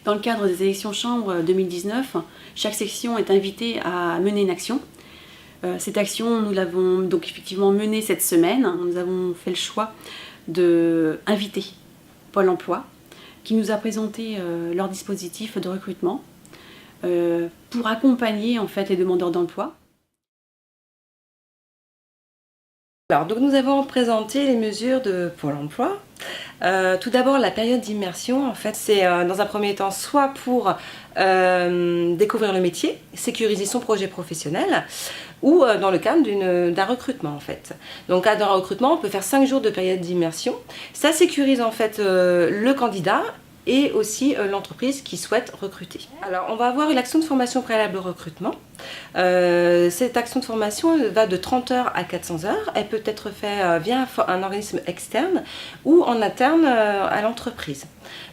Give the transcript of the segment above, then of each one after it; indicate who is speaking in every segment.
Speaker 1: Dans le cadre des élections chambres 2019, chaque section est invitée à mener une action. Cette action, nous l'avons donc effectivement menée cette semaine. Nous avons fait le choix d'inviter Pôle emploi, qui nous a présenté leur dispositif de recrutement pour accompagner en fait les demandeurs d'emploi.
Speaker 2: Alors, donc nous avons présenté les mesures de Pôle emploi. Tout d'abord, la période d'immersion, en fait, c'est dans un premier temps soit pour découvrir le métier, sécuriser son projet professionnel, ou dans le cadre d'un recrutement, en fait. Donc, dans un recrutement, on peut faire 5 jours de période d'immersion. Ça sécurise en fait le candidat et aussi l'entreprise qui souhaite recruter. Alors, on va avoir une action de formation préalable au recrutement. Cette action de formation va de 30 heures à 400 heures. Elle peut être faite via un organisme externe ou en interne à l'entreprise.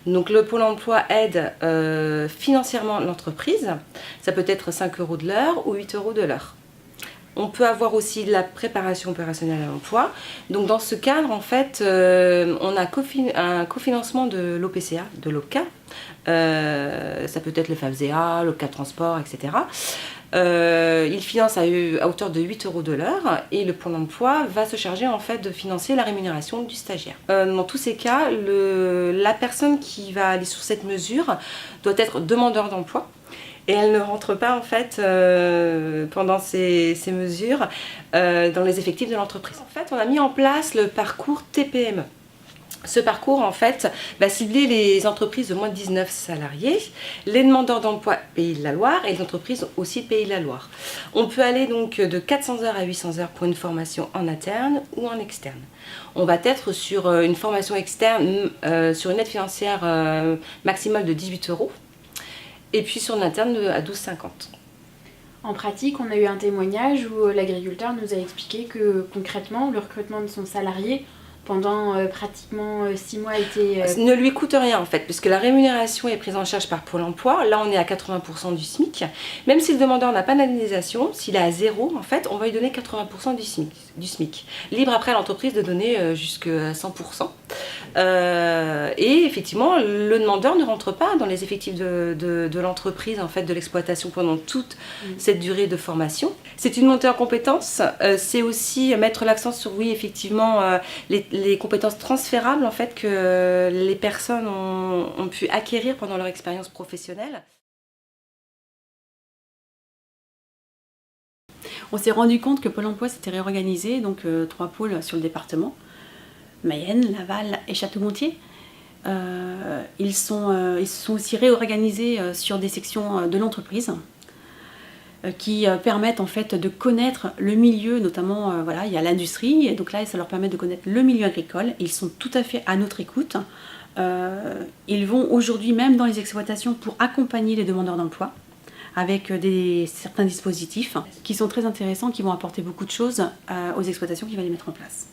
Speaker 2: Donc le Pôle emploi aide financièrement l'entreprise. Ça peut être 5 € de l'heure ou 8 € de l'heure. On peut avoir aussi de la préparation opérationnelle à l'emploi. Donc dans ce cadre, en fait, on a un cofinancement de l'OPCA, de l'OPCA. Ça peut être le FAFSEA, l'OPCA Transport, etc. Il finance à hauteur de 8 € de l'heure et le Pôle emploi va se charger en fait de financer la rémunération du stagiaire. Dans tous ces cas, la personne qui va aller sur cette mesure doit être demandeur d'emploi. Et elle ne rentre pas en fait pendant ces mesures dans les effectifs de l'entreprise. En fait, on a mis en place le parcours TPME. Ce parcours en fait va cibler les entreprises de moins de 19 salariés, les demandeurs d'emploi Pays de la Loire et les entreprises aussi Pays de la Loire. On peut aller donc de 400 heures à 800 heures pour une formation en interne ou en externe. On va être sur une formation externe sur une aide financière maximale de 18 €. Et puis sur l'interne à 12,50 €.
Speaker 3: En pratique, on a eu un témoignage où l'agriculteur nous a expliqué que concrètement, le recrutement de son salarié pendant pratiquement 6 mois était...
Speaker 2: ne lui coûte rien en fait, puisque la rémunération est prise en charge par Pôle emploi. Là, on est à 80% du SMIC. Même si le demandeur n'a pas d'indemnisation, s'il est à 0, en fait, on va lui donner 80% du SMIC. Libre après à l'entreprise de donner jusqu'à 100%. Et effectivement, le demandeur ne rentre pas dans les effectifs de l'entreprise, en fait, de l'exploitation pendant toute cette durée de formation. C'est une montée en compétences. C'est aussi mettre l'accent sur, oui, effectivement, les compétences transférables en fait, que les personnes ont pu acquérir pendant leur expérience professionnelle.
Speaker 1: On s'est rendu compte que Pôle emploi s'était réorganisé, donc 3 pôles sur le département, Mayenne, Laval et Château-Gontier. Ils se sont aussi réorganisés sur des sections de l'entreprise qui permettent en fait de connaître le milieu, notamment voilà, il y a l'industrie, et donc là ça leur permet de connaître le milieu agricole. Ils sont tout à fait à notre écoute. Ils vont aujourd'hui même dans les exploitations pour accompagner les demandeurs d'emploi avec certains dispositifs qui sont très intéressants, qui vont apporter beaucoup de choses aux exploitations qui vont les mettre en place.